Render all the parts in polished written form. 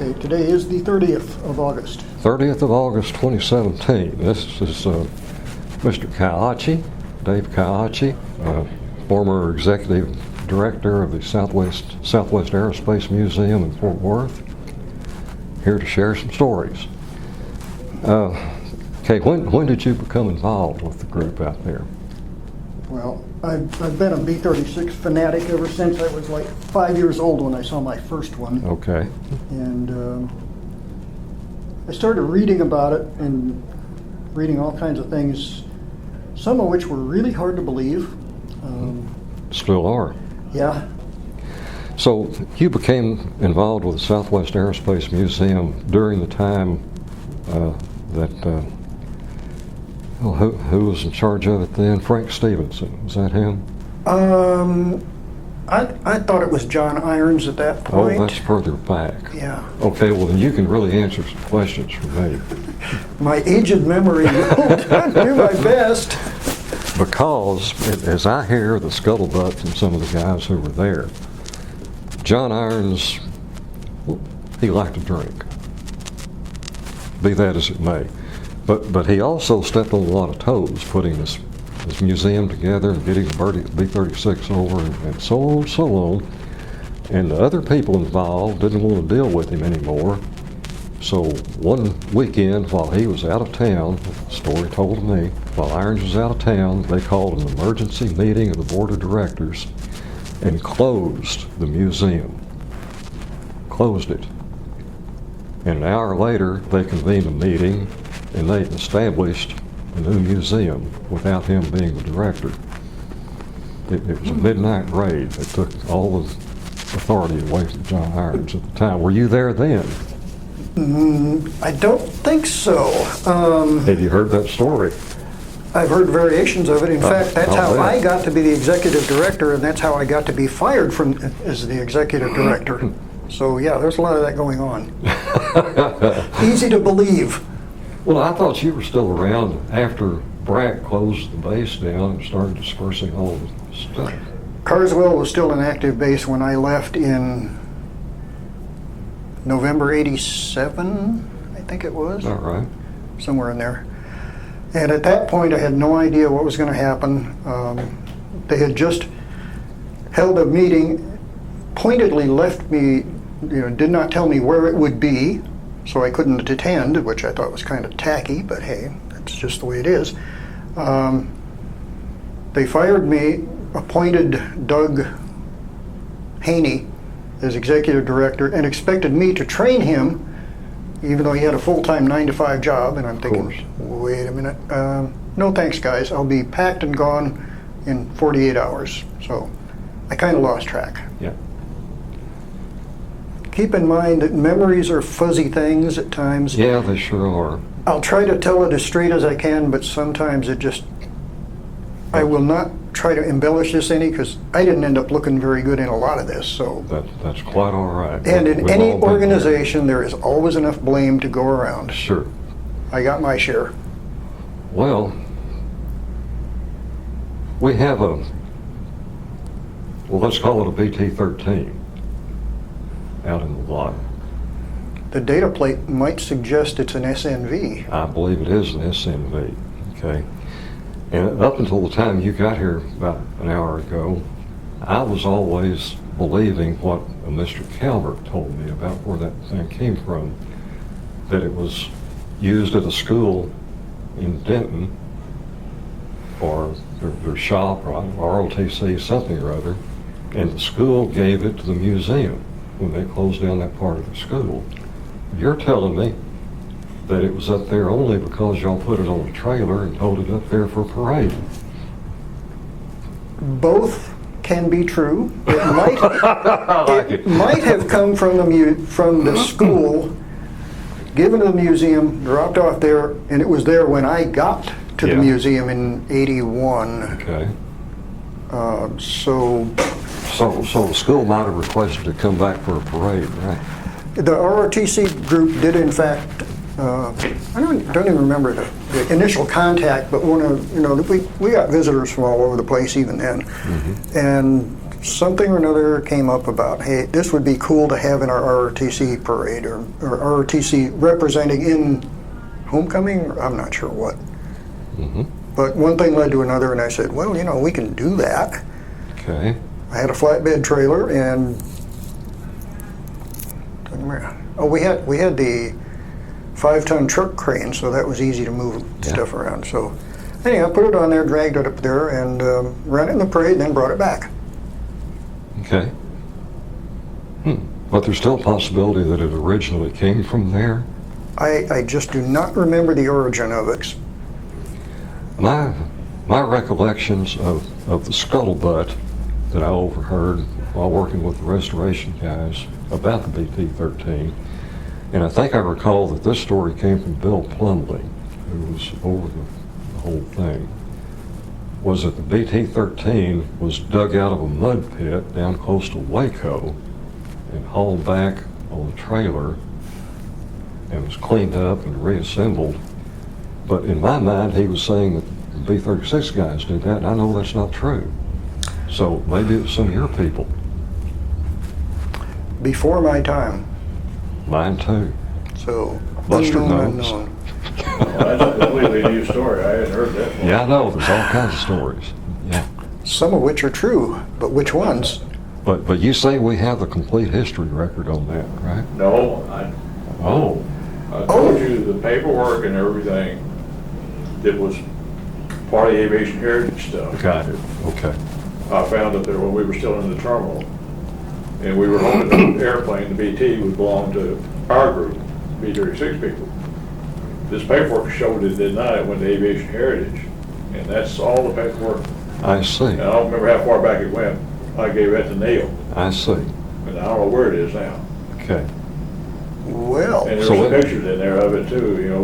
Okay, today is the 30th of August. 30th of August 2017. This is Mr. Ciocchi, Dave Ciocchi, former executive director of the Southwest Aerospace Museum in Fort Worth, here to share some stories. Okay, when did you become involved with the group out there? Well, I've been a B-36 fanatic ever since I was like 5 years old when I saw my first one. Okay. And I started reading about it and reading all kinds of things, some of which were really hard to believe. Still are. Yeah. So you became involved with the Southwest Aerospace Museum during the time who was in charge of it then? Frank Stevenson, was that him? I thought it was John Irons at that point. Oh, that's further back. Yeah. Okay, well then you can really answer some questions for me. My aged memory will do my best. Because, as I hear the scuttlebutt from some of the guys who were there, John Irons, he liked to drink, be that as it may. But he also stepped on a lot of toes, putting this museum together and getting the B-36 over and so on. And the other people involved didn't want to deal with him anymore. So one weekend while he was out of town, the story told to me, while Irons was out of town, they called an emergency meeting of the board of directors and closed the museum. Closed it. And an hour later, they convened a meeting and they established a new museum without him being the director. It was a midnight raid that took all the authority away from John Irons at the time. Were you there then? I don't think so. Have you heard that story? I've heard variations of it. In fact, that's how bet. I got to be the executive director, and that's how I got to be fired as the executive director. So yeah, there's a lot of that going on. Easy to believe. Well, I thought you were still around after BRAC closed the base down and started dispersing all the stuff. Carswell was still an active base when I left in November '87, I think it was. All right. Somewhere in there. And at that point, I had no idea what was going to happen. They had just held a meeting, pointedly left me, did not tell me where it would be, so I couldn't attend, which I thought was kind of tacky, but hey, that's just the way it is. They fired me, appointed Doug Haney as executive director, and expected me to train him, even though he had a full-time 9-to-5 job. And I'm thinking, wait a minute, no thanks guys, I'll be packed and gone in 48 hours. So I kind of lost track. Yeah. Keep in mind that memories are fuzzy things at times. Yeah, they sure are. I'll try to tell it as straight as I can, but sometimes I will not try to embellish this any, because I didn't end up looking very good in a lot of this. So That's quite all right. And in We've any all been organization, there is always enough blame to go around. there. Sure. I got my share. Well, we have let's call it a BT-13 out in the lot. The data plate might suggest it's an SNV. I believe it is an SNV, okay? And up until the time you got here about an hour ago, I was always believing what Mr. Calvert told me about where that thing came from, that it was used at a school in Denton for their shop or ROTC, something or other, and the school gave it to the museum when they closed down that part of the school. You're telling me that it was up there only because y'all put it on a trailer and towed it up there for parade. Both can be true. It might have come from the school, given to the museum, dropped off there, and it was there when I got to the museum in '81. Okay. So the school might have requested to come back for a parade, right? the ROTC group did in fact, I don't even remember the initial contact, but we got visitors from all over the place even then. Mm-hmm. And something or another came up about, hey, this would be cool to have in our ROTC parade, or ROTC representing in homecoming, I'm not sure what. Mm-hmm. But one thing led to another, and I said, well, you know, we can do that. Okay. I had a flatbed trailer, and we had the 5-ton truck crane, so that was easy to move stuff around. So anyhow, I put it on there, dragged it up there, and ran it in the parade, and then brought it back. Okay. But there's still a possibility that it originally came from there? I just do not remember the origin of it. My recollections of the scuttlebutt that I overheard while working with the restoration guys about the BT-13, and I think I recall that this story came from Bill Plumley, who was over the whole thing, was that the BT-13 was dug out of a mud pit down close to Waco and hauled back on a trailer and was cleaned up and reassembled. But in my mind, he was saying that the B-36 guys did that, and I know that's not true. So maybe it was some of your people. Before my time. Mine too. So, Buster unknown, knows. unknown. Well, that's a completely new story. I hadn't heard that one. Yeah, I know. There's all kinds of stories. Yeah. Some of which are true, but which ones? But you say we have the complete history record on that, right? No, Oh. I told you the paperwork and everything that was part of the aviation heritage stuff. Got it. Okay. I found it there when we were still in the terminal. And we were hoping the airplane, the BT, would belong to our group, B-36 people. This paperwork showed it did not. It went to aviation heritage. And that's all the paperwork. I see. And I don't remember how far back it went. I gave that to Neil. I see. And I don't know where it is now. Okay. Well, And there's So some it- pictures in there of it too, you know,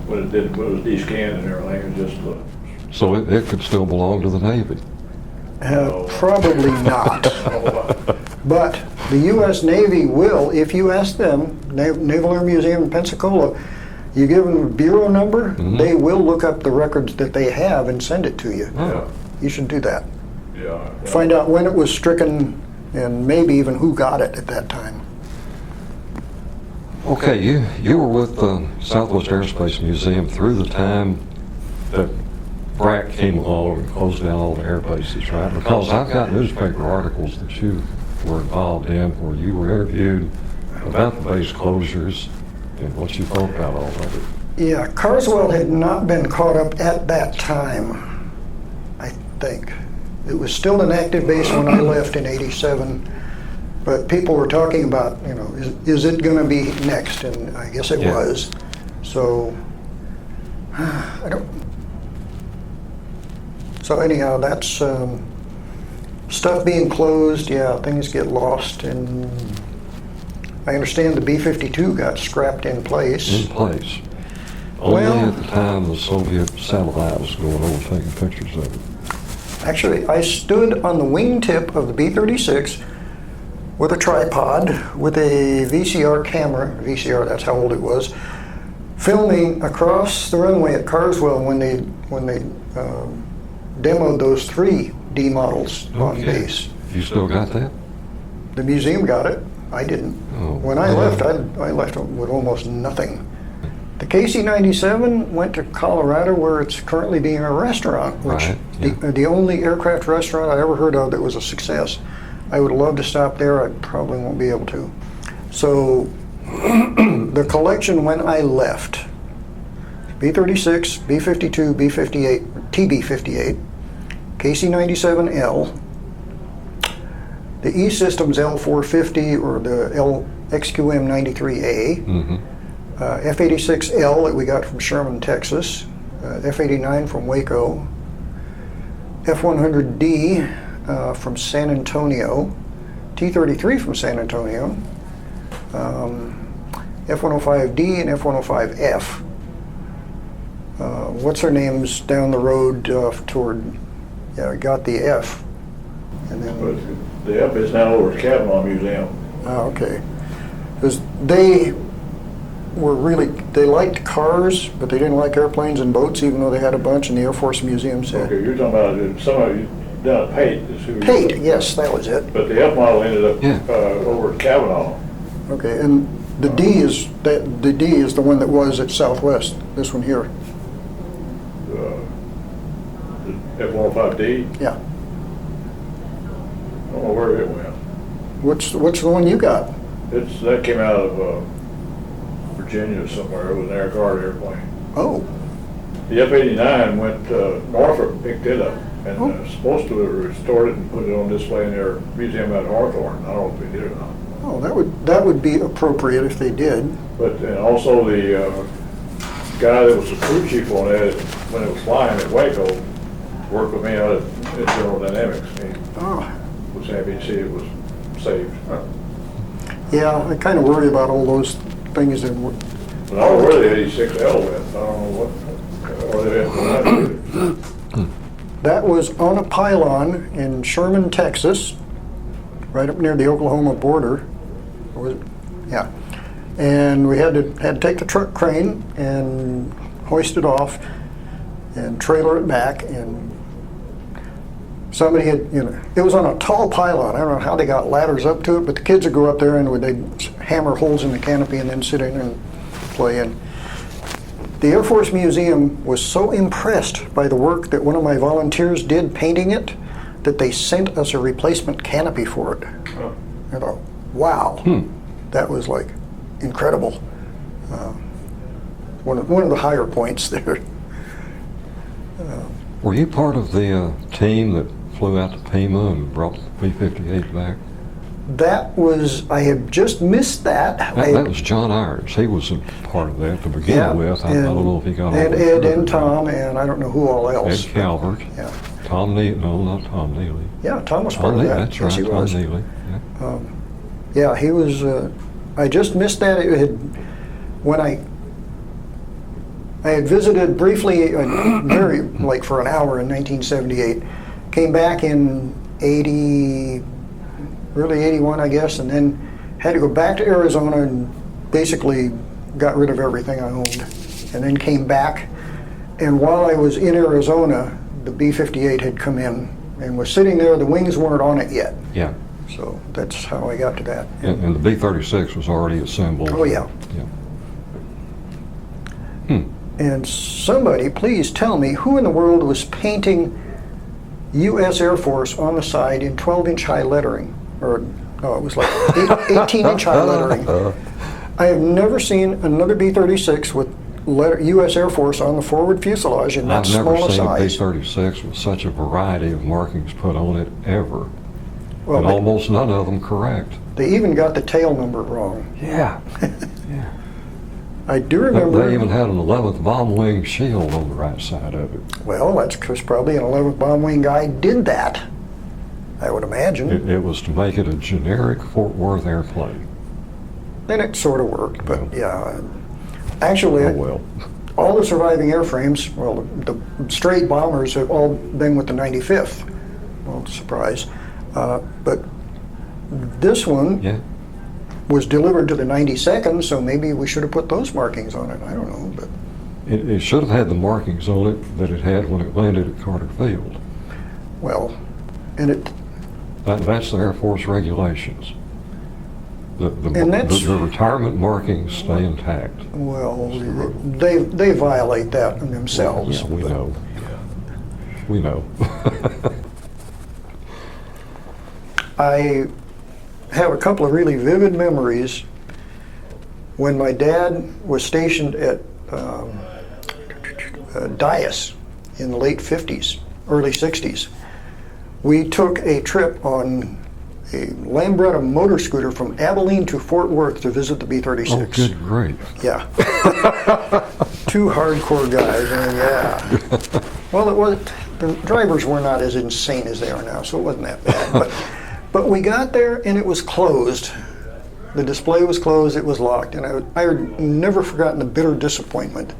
when it was de-scanned and everything, it just looked. So it could still belong to the Navy. probably not. But the U.S. Navy will, if you ask them, Naval Air Museum in Pensacola, you give them a bureau number, they will look up the records that they have and send it to you. Yeah, You should do that. yeah. Find out when it was stricken and maybe even who got it at that time. Okay, you were with the Southwest Aerospace Museum through the time that BRAC came along and closed down all the air bases, right? Because I've got newspaper articles that you were involved in where you were interviewed about the base closures and what you thought about all of it. Yeah, Carswell had not been caught up at that time, I think. It was still an active base when I left in '87, but people were talking about, you know, is it going to be next? And I guess it was. So, I don't. So anyhow, that's stuff being closed. Yeah, things get lost, and I understand the B-52 got scrapped in place. In place. Only Well- at the time the Soviet satellite was going over taking pictures of it. Actually, I stood on the wingtip of the B-36 with a tripod, with a VCR camera, that's how old it was, filming across the runway at Carswell when they demoed those 3 D models on Okay. base. You still got that? The museum got it. I didn't. Oh. When I left, I left with almost nothing. The KC-97 went to Colorado, where it's currently being a restaurant, which Right, yeah. the only aircraft restaurant I ever heard of that was a success. I would love to stop there. I probably won't be able to. So the collection when I left, B-36, B-52, B-58, TB-58, KC-97L, the E-Systems L-450 or the XQM-93A, Mm-hmm. F-86L that we got from Sherman, Texas, F-89 from Waco, F-100D from San Antonio, T-33 from San Antonio, F-105D and F-105F. What's her name's down the road toward, I got the F. And then, But the F is now over at Kavanaugh Museum. okay. Because they were really, they liked cars, but they didn't like airplanes and boats, even though they had a bunch, and the Air Force Museum said, Okay, you're talking about some of you, down at Pate is who. Pate, yes, that was it. But the F model ended up Yeah. over at Kavanaugh. Okay, and the D is the one that was at Southwest, this one here. The F-105D. Yeah. I don't know where it went. What's the one you got? That came out of Virginia somewhere. It was an Air Guard airplane. Oh, The F-89 went Norfolk and picked it up, and Oh. supposed to have restored it and put it on display in their museum at Hawthorne. I don't know if they did or not. oh, that would be appropriate if they did. But and also the guy that was the crew chief on it when it was flying at Waco worked with me out at General Dynamics. He Oh, was happy to see it was saved. yeah, I kind of worry about all those things that were. But I don't know where the 86L went. I don't know what, or they had. That was on a pylon in Sherman, Texas, right up near the Oklahoma border. Or was it? Yeah. And we had to take the truck crane and hoist it off and trailer it back, and somebody had, it was on a tall pylon. I don't know how they got ladders up to it, but the kids would go up there and they'd hammer holes in the canopy and then sit in and play. And the Air Force Museum was so impressed by the work that one of my volunteers did painting it that they sent us a replacement canopy for it. Oh. I thought, wow, that was like incredible. One of the higher points there. Were you part of the team that flew out to Pima and brought the B-58 back? That was, I had just missed that. That was John Irons. He was a part of that to begin with. I don't know if he got all and the Ed credit. and Tom, and I don't know who all Ed else. Calvert. Yeah, Tom Neely. No, not Tom Neely. yeah, Tom was part of that. That's right, Yes, he Tom was. Neely. Yeah. Yeah, he was. I just missed that. It had when I had visited briefly, very like for an hour in 1978. Came back in 80, early 81, I guess, and then had to go back to Arizona and basically got rid of everything I owned, and then came back. And while I was in Arizona, the B-58 had come in and was sitting there. The wings weren't on it yet. Yeah. So that's how I got to that. And the B-36 was already assembled. Oh, yeah. Yeah. And somebody, please tell me, who in the world was painting U.S. Air Force on the side in 12-inch high lettering? Or, no, it was like 18-inch high lettering. I have never seen another B-36 with U.S. Air Force on the forward fuselage in that I've never small a seen a size. B-36 with such a variety of markings put on it ever. Well, And almost none of them correct. they even got the tail number wrong. Yeah. Yeah. I do remember. They even had an 11th bomb wing shield on the right side of it. Well, that's because probably an 11th Bomb Wing guy did that, I would imagine. It was to make it a generic Fort Worth airplane. And it sort of worked, but yeah. Actually, Oh well. all the surviving airframes, well, the straight bombers have all been with the 95th. Well, surprise. But this one Yeah. was delivered to the 92nd, so maybe we should have put those markings on it. I don't know, but It should have had the markings on it that it had when it landed at Carter Field. well, and it. That's the Air Force regulations. The that's- retirement markings stay intact. Well, they violate that themselves. Yeah, we but- know. We know. I have a couple of really vivid memories when my dad was stationed at Dias in the late 50s, early 60s. We took a trip on a Lambretta motor scooter from Abilene to Fort Worth to visit the B-36. Oh, good grief. Yeah. Two hardcore guys, and yeah. Well, the drivers were not as insane as they are now, so it wasn't that bad. But we got there and it was closed. The display was closed, it was locked, and I had never forgotten the bitter disappointment.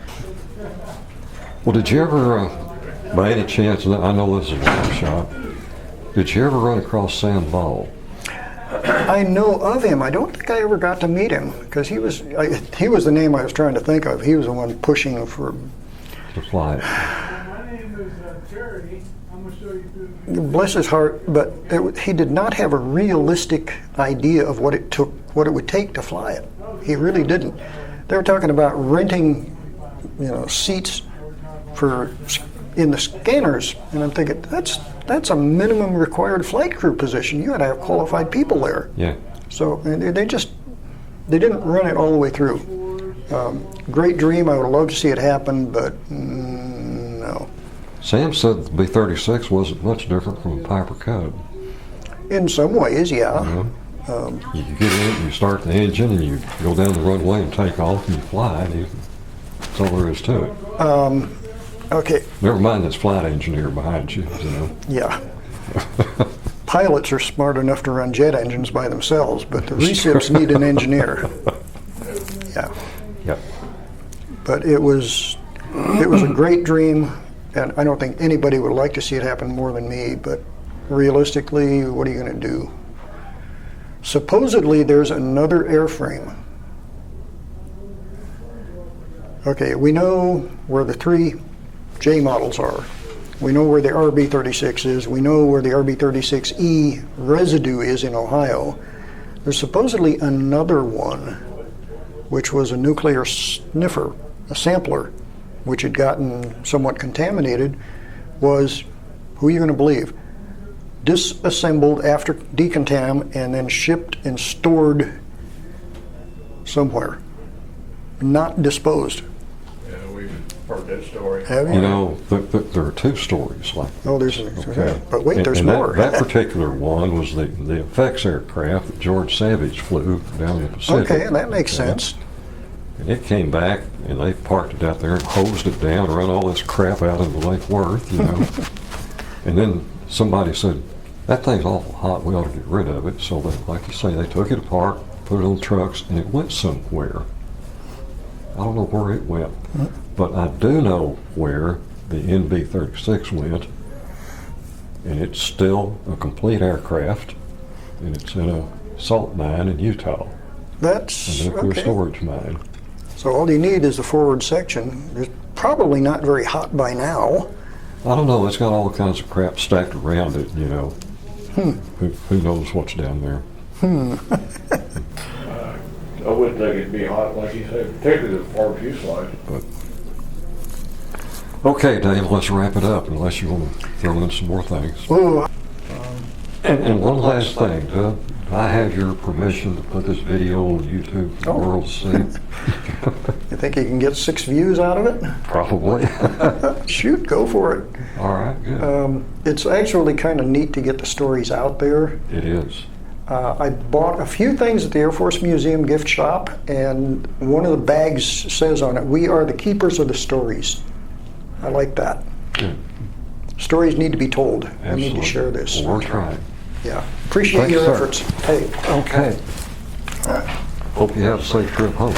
Well, did you ever, by any chance, and I know this is a long shot, did you ever run across Sam Ball? I know of him. I don't think I ever got to meet him because he was the name I was trying to think of. He was the one pushing for. The flight. his charity. I'm gonna show you. Bless his heart, but he did not have a realistic idea of what it took, what it would take to fly it. He really didn't. They were talking about renting, seats in the scanners, and I'm thinking that's a minimum required flight crew position. You got to have qualified people there. Yeah. So they didn't run it all the way through. Great dream. I would love to see it happen, but no. Sam said the B-36 wasn't much different from a Piper Cub. In some ways, yeah. You get in, you start the engine, and you go down the runway and take off, and you fly. That's all there is to it. Okay. Never mind this flight engineer behind you, Yeah. Pilots are smart enough to run jet engines by themselves, but the recips need an engineer. Yeah. Yep. But it was a great dream, and I don't think anybody would like to see it happen more than me, but realistically, what are you going to do? Supposedly, there's another airframe. Okay, we know where the 3 J models are. We know where the RB-36 is. We know where the RB-36E residue is in Ohio. There's supposedly another one, which was a nuclear sniffer, a sampler, which had gotten somewhat contaminated, was, who are you going to believe, disassembled after decontam and then shipped and stored somewhere, not disposed. Yeah, we've heard that story. Have you? There are 2 stories like that. Oh, there's, Okay. but wait, there's and more. That particular one was the effects aircraft that George Savage flew down in the Pacific. Okay, that makes sense. And it came back, and they parked it out there and hosed it down and run all this crap out into Lake Worth, And then somebody said, that thing's awful hot, we ought to get rid of it. So, like you say, they took it apart, put it on trucks, and it went somewhere. I don't know where it went, but I do know where the NB-36 went, and it's still a complete aircraft, and it's in a salt mine in Utah, That's a nuclear okay. storage mine. So all you need is the forward section. It's probably not very hot by now. I don't know, it's got all kinds of crap stacked around it, Who knows what's down there? I wouldn't think it'd be hot, like you said, particularly the forward fuselage. But okay, Dave, let's wrap it up, unless you want to throw in some more things. Oh, And one last thing, Doug. I have your permission to put this video on YouTube for the world to see. you think you can get 6 views out of it? Probably. Shoot, go for it. All right, good. It's actually kind of neat to get the stories out there. It is. I bought a few things at the Air Force Museum gift shop, and one of the bags says on it, "We are the keepers of the stories." I like that. Good. Stories need to be told. Absolutely. I need to share this. Well, we're trying. Yeah. Appreciate Thanks, your sir. efforts. Hey. Okay. Hope you have a safe trip home.